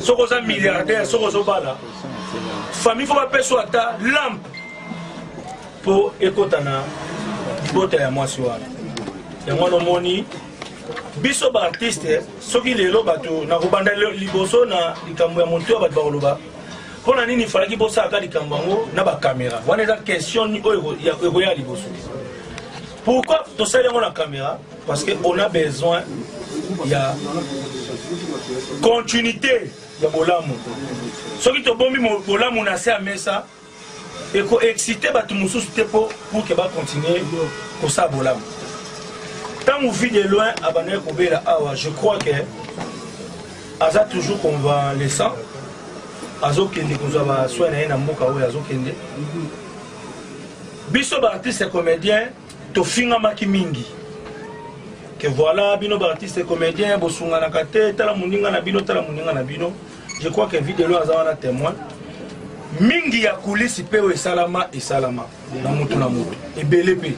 ce qu'on a milliardaire, ce qu'on a bala. Famille faut pas payer ta lampe pour écouter na bote ya moi soir. Et moi no moni biso ba artiste soki lelo bato na kobanda liboso na likambo ya montu ya bato bakoloba. Pour nini il fallait qu'il bosse à Kalikambango na ba caméra. Voilà la question ni ya liboso. Pourquoi tout ça la caméra? Parce que on a besoin il y a continuité ya bolamu. Soki to bombi bolamu na se amesa et ko exciter ba tout mususu pour que ba continuer ko sa bolamu. Tant vous vit de loin abane ko bela awa, je crois que aza toujours convalescent. Azokende kozaba soigner na mboka oyo azokende. Biso ba artiste comédien to finga maki mingi. Que voilà bino ba artiste comédien bosunga na kate tala muninga na bino tala muninga na bino. Je crois que vidéo aza wana témoin. Mingi ya kulisi pewe salama et salama na mutu na mutu. Ebele pe.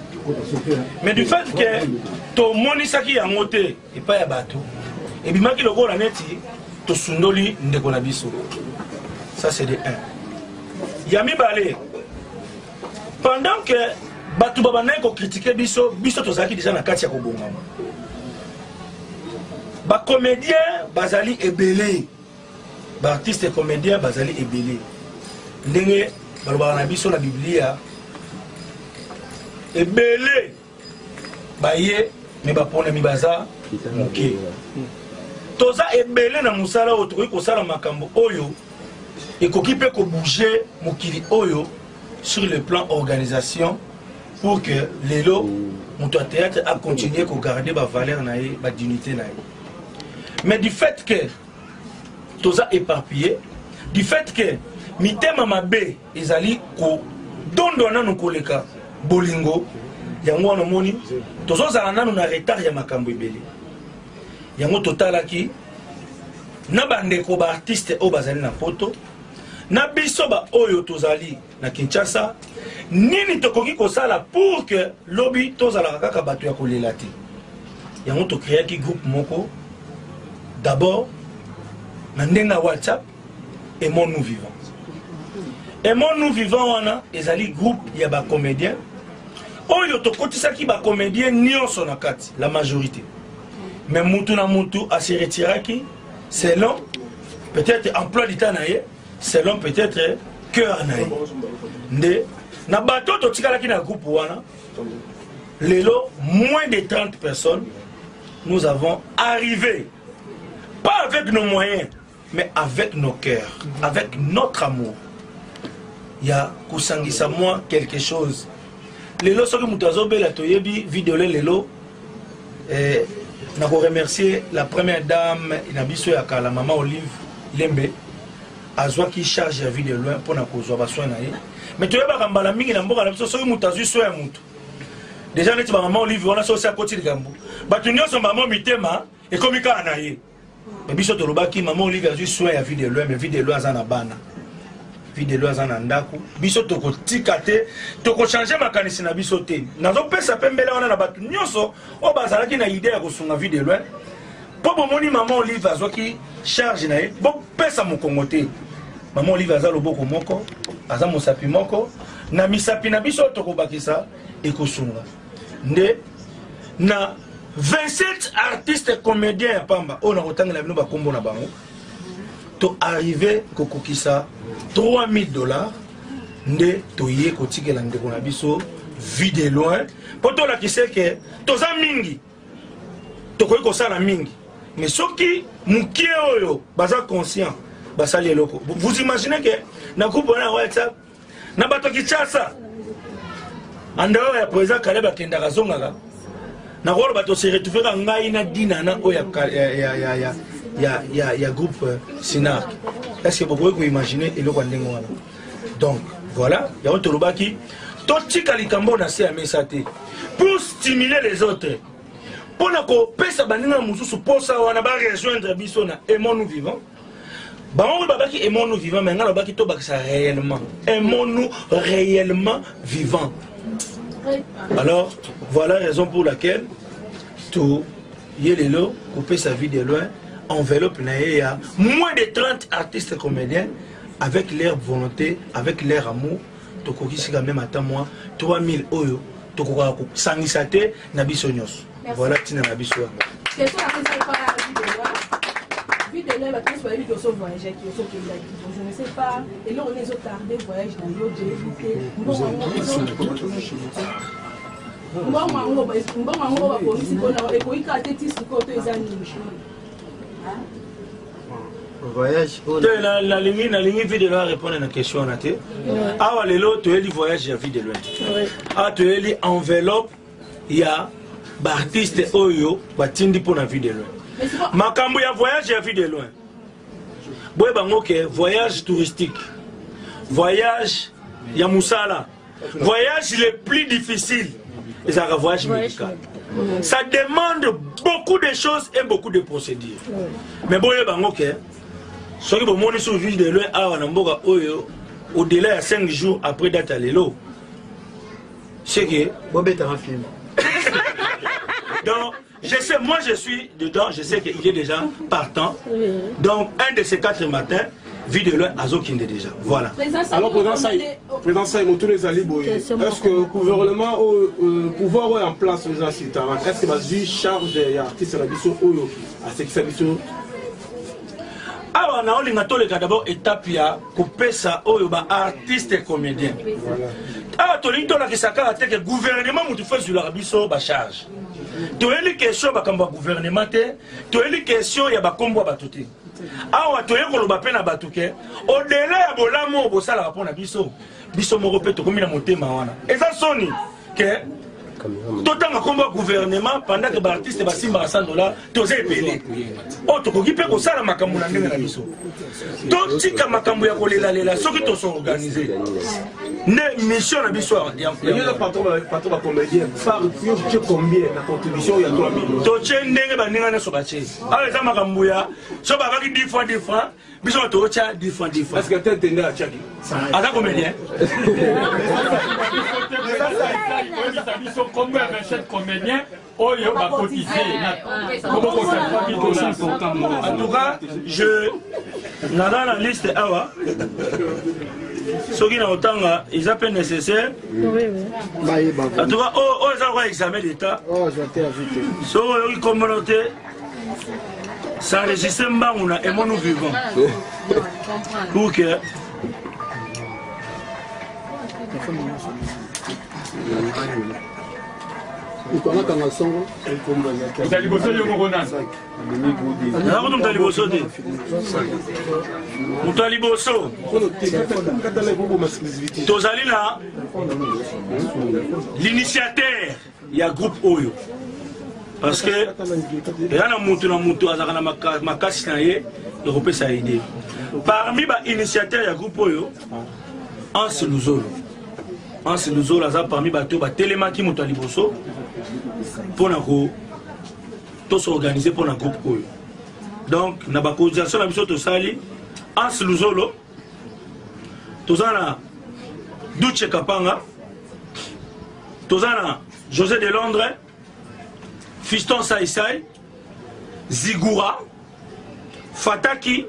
Mais du fait que to monisaki ya ngote et pas ya bato. Et bimaki lokola neti to sundoli ndeko na biso. Ça c'est de 1. Yami Balé. Pendant que Batou Babanaï ko critiqué biso tozaki déjà na kati ya kobongama. Ba comédien bazali ebelé. Ba artiste et comédien bazali ebelé. Ndenge baloba na biso na Biblia ebelé baye me bapona mibaza moké. Toza ebelé na musala otoki ko sala makambo oyo. Et qu'on peut bouger Mokili Oyo sur le plan organisation pour que les lots, mon théâtre a continué à garder ma valeur, ma dignité. Mais du fait que tout ça éparpillé, du fait que Mitema Mabe, ils allaient dondona nos collègues Bolingo, yango no moni, tous ça ça na na retard ya makambo ebele. Yango total qui na bande ko ba artiste o bazali na photo. Na biso ba oyo tozali na Kinshasa nini tokoki kosala pour que lobby tozala kaka bato ya kolela te. Yango to créer ki groupe moko d'abord na ndenga WhatsApp et mon nous vivant. Et mon nous vivant wana ezali groupe ya ba comédien oyo to kotisa ki ba comédien nyonso na kati la majorité. Mais mutu na mutu a se retiraki selon peut-être emploi d'état naie. Selon peut-être cœur naïe. Na bateau to tikala ki na groupe wana. Lelo moins de 30 personnes nous avons arrivé pas avec nos moyens mais avec nos cœurs, avec notre amour. Il y a kusangisa moi quelque chose. Lelo soki mutazo bela toyebi vidéo lelo na ko remercier la première dame inabiso ya kala maman Olive Lembe. Azwa qui charge la vie de loin pour na kozwa ba soin na ye. Mais tu yeba kambala mingi na mboka na biso soki mutazu so ya mutu. Déjà neti ba maman Olive wana so sa koti likambo. Batu nyonso maman mitema e komika na ye. Mais biso to lobaki maman Olive azwi soin ya vie de loin mais vie de loin azana bana. Vie de loin azana ndaku. Biso to ko tikate to ko changer makanisi na biso te. Nazo pesa pembele wana na batu nyonso o bazalaki na idée ya kosunga vie de loin. Pour moni maman Olive azwa ki charge na ye. Bon pesa mo kongote. Maman Olive aza loboko moko, aza mosapi moko, na misapi na biso toko bakisa ekosunga. Nde na 27 artistes comédiens ya pamba, on a retangé la bino ba kombo na bango. To arrivé kokokisa $3000 nde to ye kotikela ndeko na biso vie de loin. Poto la ki sait que toza mingi. Toko ko sala mingi. Mais soki mukie oyo baza conscient. Vous imaginez que dans le groupe de WhatsApp, dans le bateau qui chasse, en dehors de président Kaleba Kendara Zongaga, dans le bateau se retrouve à Ngaïna Dinana, il y a groupe Sinar. Est-ce que vous pouvez imaginer et le Wandengwana? Donc, voilà, il y a un Tolobaki, Toti Kalikambo na CMSAT, pour stimuler les autres. Pour que pesa banina mususu posa wana ba rejoindre biso na aimons-nous vivants. Bah on va qui aimons-nous vivants mais on va qui to ça réellement. Aimons-nous réellement vivants. Alors voilà la raison pour laquelle tout yelelo couper sa vie de loin enveloppe, il y a moins de 30 artistes comédiens avec leur volonté, avec leur amour. Tokoki si quand même attends moi 3000 euro. Tokoka sangisate na biso nyos. Voilà tina na biso. Question la question pas la vie de l'homme la question vie de son voyage qui sont qui je ne sais pas et là on les autres tardé voyage dans l'autre voyage la ligne vie de loin répondre à la question on a été ah lelo tu es le voyage de vie de loin ah tu es enveloppe il y a artiste oyo batindi pour la vie de loin makambo ya voyage de vie de loin boye bango ke voyage touristique voyage ya musala voyage le plus difficile c'est un voyage médical. Ça demande beaucoup de choses et beaucoup de procédures. Mais bon, ce qui est sur ville de loin, au-delà de 5 jours après date à l'élo, c'est que. Donc, je sais, moi je suis dedans, je sais qu'il est déjà partant. Donc, un de ces 4 matins, vie de loin, Azokinde déjà. Voilà. Alors, Président Saïmo, tous les alibos, est-ce que le gouvernement, pouvoir en place, est-ce que va charge des artistes à ce qui s'habitue? Alors, on a d'abord étape couper ça aux artistes et comédiens. Alors, tu as dit que le gouvernement fait sur la charge. Tu as dit question du gouvernement, tu as dit question il y a des combats battutés. Alors, tu as dit que na batuke au-delà de l'amour, tu as dit que biso moko pe to komi na motema wana. Et ça sonne que tout le combat gouvernement pendant que les artistes basimba $100 tous épelés. Oh to koki pe ko sala makambo na ndenge na biso. To tika makambo ya kolela lela soki to so organiser. Ne mission na biso ya. Le patron va combien par combien la contribution ya 3000. To ndenge baninga na so bache. Ah eza makambo ya so ba baki 10 francs biso to cha 10 francs. Est-ce que tu entends à Tchaki? Ada combien? Combien de comédiens ont cotisé? En tout cas, je dans la liste awa ceux qui n'ont autant ils appellent nécessaire. En tout cas, ils ont un examen d'état. Ceux qui communauté s'enregistrer mbanguna et nous vivons. Pour que l'initiateur il y a groupe Oyo parce que il y a parmi les initiateurs il y a groupe Oyo Anse Luzolo parmi les télémaki Moutaliboso pour s'organiser pour un groupe Oyo. Donc, na ba cotisation na biso to sali Anse Luzolo tozana Duche Kapanga tozana José de Londres Fiston Saïsaï Zigura Fataki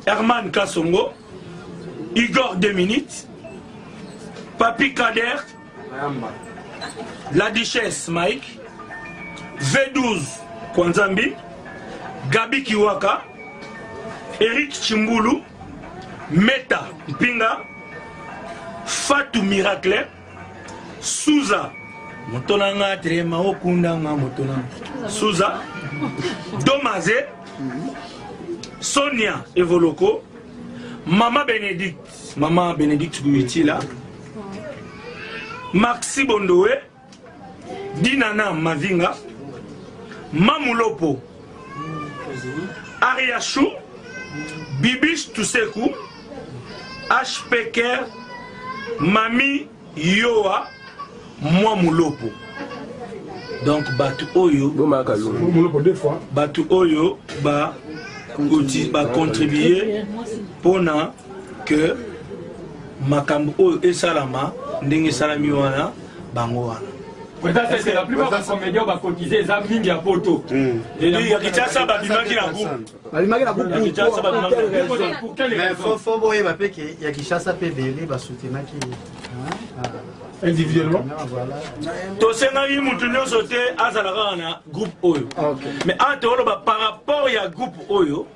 Herman Kassongo Igor Deminit Papi Kader La Duchesse Mike V12 Kwanzambi Gabi Kiwaka Eric Chimbulu Meta Mpinga Fatou Miracle Souza Motonanga Trema Okundanga Motonanga Souza Domaze Sonia Evoloko Maman Bénédicte Gouitila Maxi Bondowe Dinana Mavinga Mamulopo Ariachou Bibish Tuseku HPK Mami Yoa Mwamulopo. Donc Batu Oyo Batu Oyo ba contribuer pour que makambo Oyo et Salama ndenge salami wana bango wana. C'est la plupart des comédiens vont cotiser les amis à poto. Il y a qui ça, Babimaki na groupe. Babimaki na groupe. Pour quelle mais raison? faut voir il y a qui chasse à PBL, va soutenir qui individuellement. To senga yi mutu nyonso te azalaka na groupe oyo. Mais entre par rapport à groupe oyo,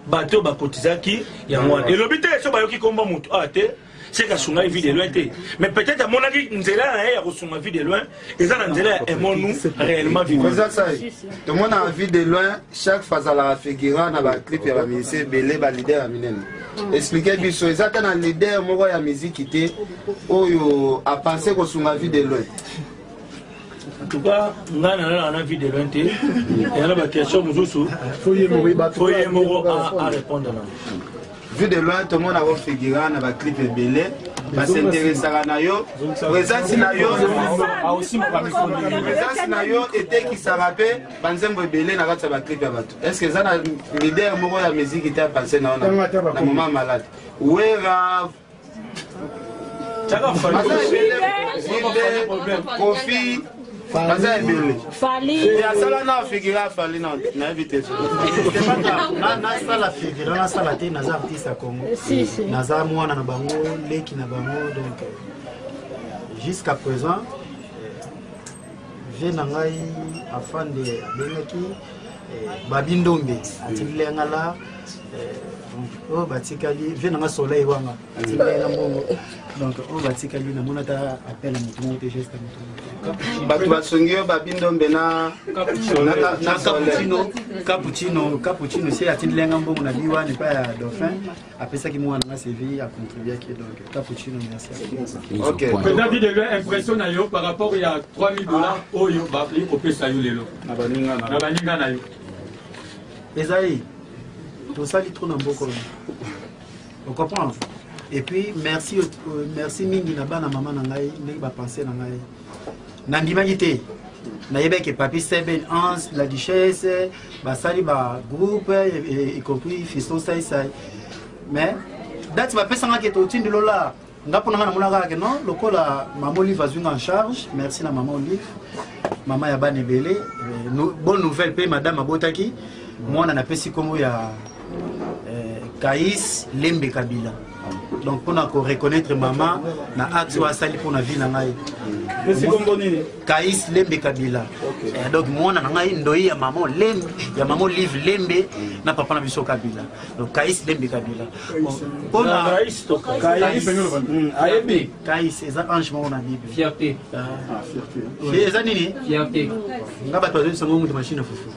bato bakotizaki yango wana. Elobi te so bayoki komba mutu ate. C'est que sunga vie de loin. Mais peut-être à mon avis, nous allons à vie de loin. Et ça, nous allons nous réellement vivre. Tout le monde a vie de loin. Chaque fois, la figure dans la clip, il y a un leader, un leader à Minen. Expliquez bien, c'est ça un leader, moi, il y a musique qui était, où a pensé que sunga vie de loin. En tout cas, nous avons vie de loin. Et il y a une question, nous faut y répondre. Vu de loin, tout le monde a figuré dans la clip belé, va s'intéresser à yo. Présence na yo était qui s'en rappelle, banzembo belé na la clip ya bato. Est-ce que ça na leader moko ya musique qui était pensé na moment malade? Ouais grave. Kofi Fali. Ça na figure Fali na invité. Na sala figure na sala te na za artiste à Congo. Na za mwana na bango leki na bango donc jusqu'à présent je nangai afin de benaki babindombe atilenga la oh batikali je nanga soleil wanga atilenga mbongo donc oh batikali na monata appel mutu mote geste mutu batu basongio babindombe na cappuccino c'est atilenga mbongo na biwa ne pas dauphin après ça qui moi na CV a contribué qui donc cappuccino merci. OK. David de l'impression na yo par rapport il y a $3000 oyo ba appeler ko pesa yo lelo na baninga na yo. Esaïe, tout ça, il trouve un beau colon. Vous comprenez? Et puis, merci Mingi Naba, na maman Nangaï, n'a pas pensé Nangaï. Nandimagité, Naïbe que Papi Seben, Hans, la Duchesse, Basali, groupe, y compris Fiston Saï. Mais, date, ma personne qui est au-dessus de Lola, n'a pas de non, le col à maman Olive a en charge, merci la maman Olive, maman Yaban Ebele, bonne nouvelle, paye madame Abotaki. Moi, on a fait comme il y a Kaïs Lembe Kabila. Donc, on a reconnaître maman, na axe ou asali pour la vie na ngai. C'est comme bonne Kaïs Lembe Kabila. Donc, moi, on a un ndoi ya maman Lembe, ya maman Live Lembe, na papa na biso Kabila. Donc, Kaïs Lembe Kabila. On a Kaïs, c'est ça, franchement, on a dit. Fierté. C'est ça, Nini? Fierté. On a battu sur mon machine à foufou.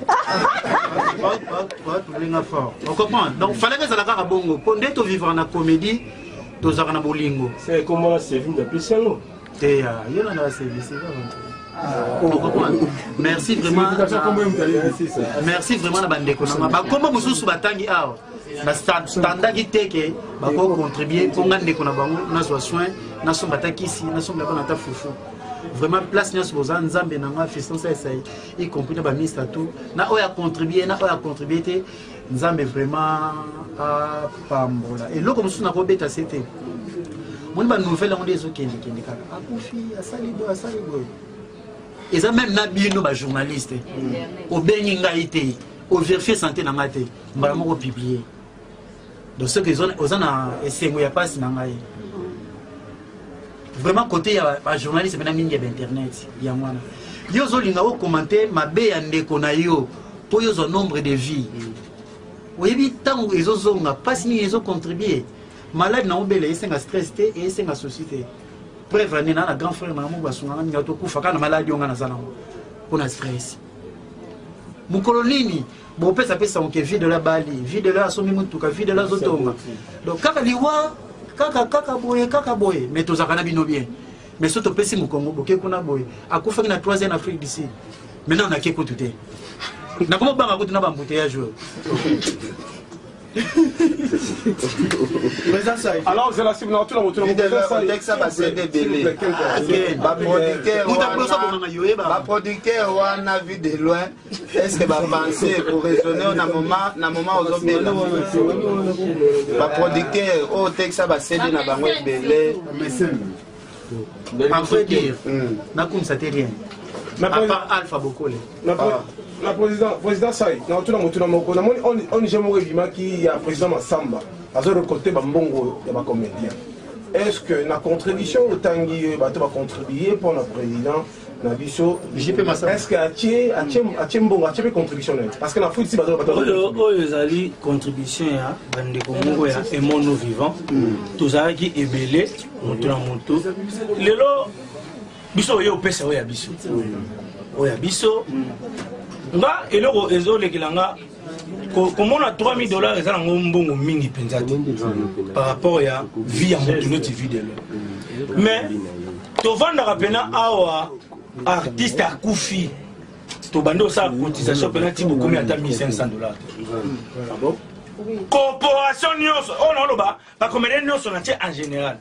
On comprend. Donc, il fallait que ça la bongo. Pour nous vivre en comédie, tous en bolingo. C'est comment c'est vu depuis ça. Merci vraiment. Merci vraiment la bande. Comment vous sous batangi awa? Na standard qui teke, ba ko contribuer pour ngande ko na bango na so soin, na so bataki ici, na so ngaba na ta foufou. Vraiment place nyos boza nzambe na nga fiston ça essaye y compris na ba ministre tout na oya contribuer te nzambe vraiment a pambola et loko musu na ko beta c'était mon ba nouvelle on des okende kende kaka akufi asali boy et ça même na bino ba journaliste au bengi ngaité au vérifier santé na ngate mbala moko publier donc ceux qui ont na esengo ya passe na ngai. Vraiment côté ya journaliste maintenant mingi ya internet ya mwana yo zo linga o commenter mabe ya ndeko na yo po yo zo nombre de vie oyebi tango ezo zonga pas ni ezo contribuer malade na obele esenga stress te et esenga société preuve na na grand frère na mo basunga nga to kufa kana malade yo nga na zana pona stress mukolo nini bo pesa onke vie de la bali vie de la somi mutuka vie de la zotonga donc kaka liwa kaka boye mais tous akana bino bien mais surtout pesi mu Congo boke kuna boye akufa na 3e Afrique d'ici maintenant on a qui tout na comment banga ko tuna ba embouteillage alors c'est la cible tout la moto ça va céder belé ba producteur wana vu de loin est-ce que va penser pour raisonner na moment aux obéla ba producteur au texte ça va céder na bango belé en fait dire na comme ça te rien À part Alpha Bokole. La président Saï, on qui a président Massamba, à ce côté Bambongo, il y a comédien. Est-ce que la contribution au Tanguy va contribuer pour le président Nabiso? Est-ce qu'il y a une contribution? Parce que la foot, c'est pas une contribution et mon vivant. Tout ça qui est belé, moto. Le lot, biso yo pesa oya biso. Oya biso. Nga eloko ezole kilanga. Comme on a $3000, ils ont un bon mingi par rapport à vie à mon autre vidéo. Mais, tu vas dans awa artiste à Koufi, tu vas dans sa cotisation penalty beaucoup mieux à $1500. Ah bon? Corporation Nyos, oh non, pas comme les Nyos en général.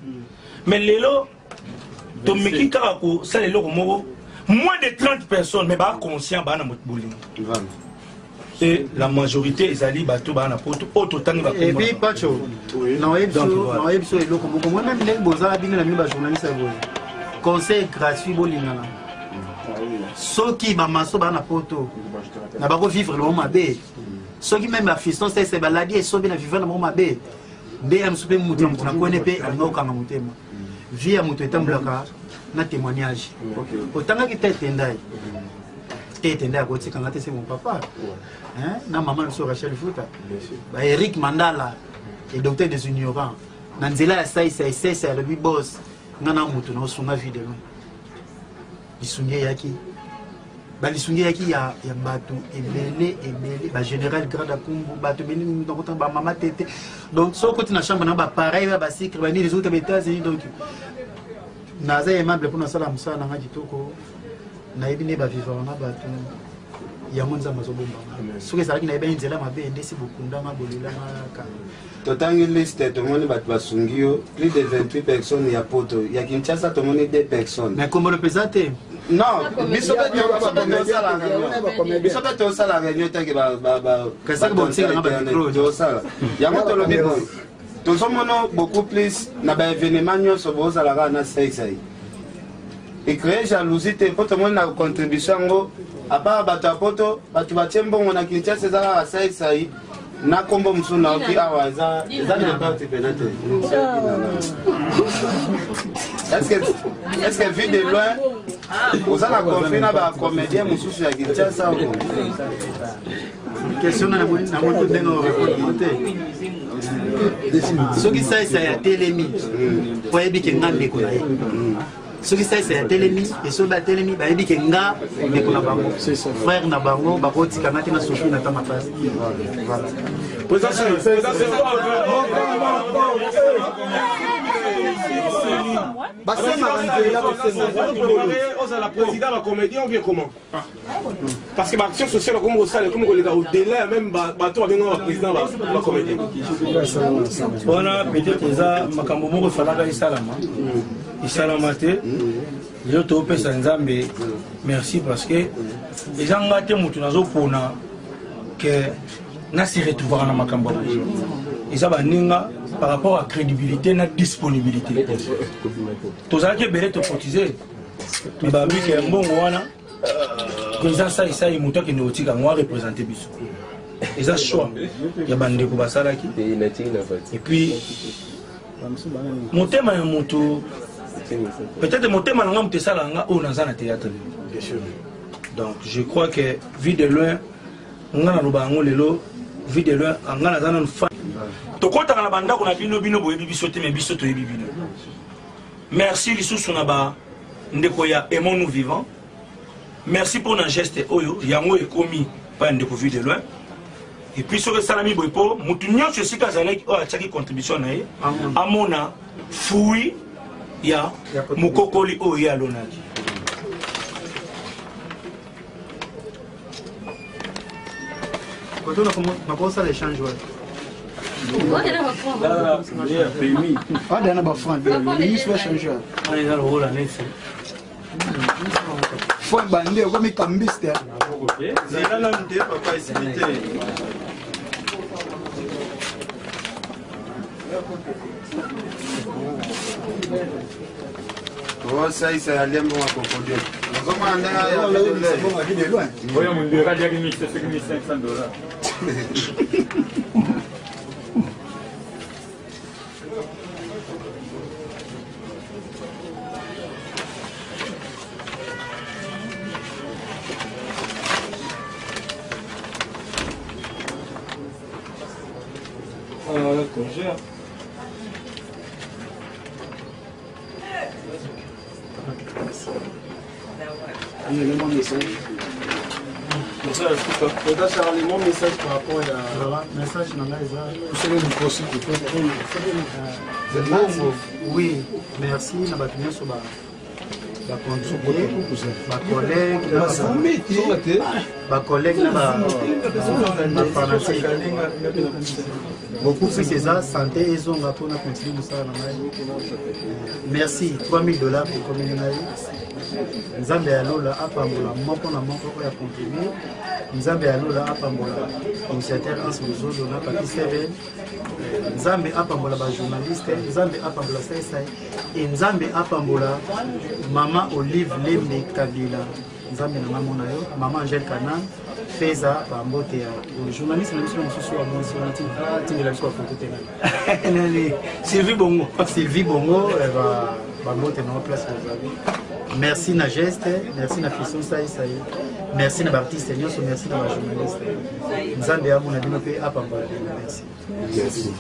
Mais les lots, tu me dis que ça les lots moins de 30 personnes, mais pas conscient, bah na motbouling. Et la majorité ils allaient battre na poto auto tang ba. Et puis Pacho, non ebso eloko moko moi même les bozala bino na mi ba journaliste boy. Conseil gratuit bolingana. Soki ba maso ba na poto. Na ba ko vivre le moment bé. Soki même afiston c'est baladi et sobi na vivre le moment bé. Bé am soupe mutu na kone pe alinga okanga mutema. Vie mutu etamblaka na témoignage. Otanga ki tete ndai. Tete ndai ko tika ngate c'est mon papa. Hein? Na maman sur Rachel Fouta. Bah Eric Mandala et docteur des ignorants. Nanzela sai le big boss. Nana mutu na sunga vidéo. Lisunge yaki. Ba lisunge yaki ya batu ebele ba général grade akumbu batu beni ndokota ba mama tete. Donc so côté na chambre na ba pareil ba secret ba ni les autres États-Unis donc naza aimable pour na sala musala na kitoko. Na ebine ba vivant na batu. Yamonza mazobomba. Soki ça qui na eba nzela mabe ndesi bokunda mabolela maka. Totangi liste tout le monde va basungio plus de 28 personnes ya poto. Ya Kinshasa tout le monde 2 personnes. Mais comment le pesate? Non, bisobe to sala réunion tangi ba kasa bon c'est na ba micro to sala. Ya moto lo bibo. Tout le monde beaucoup plus na ba événement nyonso bo sala na sexe. Et créer jalousie te poto mo na contribution ngo à part batapoto batu batembo na Kinshasa za sexe na kombo msuna oki awa za na parti penate. Est-ce que vu de loin vous allez confier na comédien mususu ya Kinshasa ou question na moto dengo répondre. Ce qui ça ya telemi pour ebike ngande ko na ye. Ce qui ça c'est telemi et so ba telemi ba ebike nga de ko na bango. Frère na bango ba ko tika ngati na Sophie na tama face. Voilà. La présidente, la comédien, on vient comment? Parce que l'action sociale, comme ça, comme au-delà, même bateau avec le président, la comédien. On a peut-être ça, ma cambomo, il fallait Salama. Il Salamate, je te remercie Sanzambe, merci parce que les gens ont été motivés pour que na se retrouver dans ma cambomo. Et ça va ninga par rapport à crédibilité et disponibilité. Tous ceux qui veulent te cotiser, mais bah oui, que bon wana, président ça il montre que nous tika moi représenter biso. Et ça choix, il y a bande ko basala ki. Et puis mon thème est moto. Peut-être mon thème est moto sala nga o dans un théâtre. Donc je crois que vu de loin, on a no bango lelo, vu de loin, on a dans une fan. Tokota na banda kuna bino boyebi biso te me biso to yebi bino. Merci lisusu na ba ndeko ya aimons nous vivants. Merci pour un geste oyo yango ekomi pa ndeko vu de loin. Et puis sur salami boypo mutu nyonso sika zalaki o ataki contribution na ye amona fui ya mukokoli oyo ya lonaki. Quand on a commencé à l'échange, Foi bandé comme cambiste. Oh ça il s'est allé bon à crocodile. Oyo mundu akadiaki 1500 dollars. Congère. Un élément message. Mon message par rapport à message c'est le micro s'il te plaît. Oui, merci na batumia so ba collègue beaucoup plus c'est ça santé et zonga pour continuer ça. Merci $3000 pour communiquer. Nzambe alola apambola moko na moko ya contribuer. Nzambe alola apambola initiateur Hans Muzozo na Papi Seven. Nzambe apambola ba journaliste, Nzambe apambola sai et Nzambe apambola Mama Olive Lembe Kabila. Nzambe na mama na yo, Mama Angel Kanan, Feza ba mbote ya journaliste na mission mususu wa mwasi na tingela kwa photo tena. Nani Sylvie Bongo ba mbote na place aux amis. Merci na geste, merci na Fisson Saï, merci na artiste, merci na journaliste. Nzambe ya mona bino pe apambola. Merci. Merci.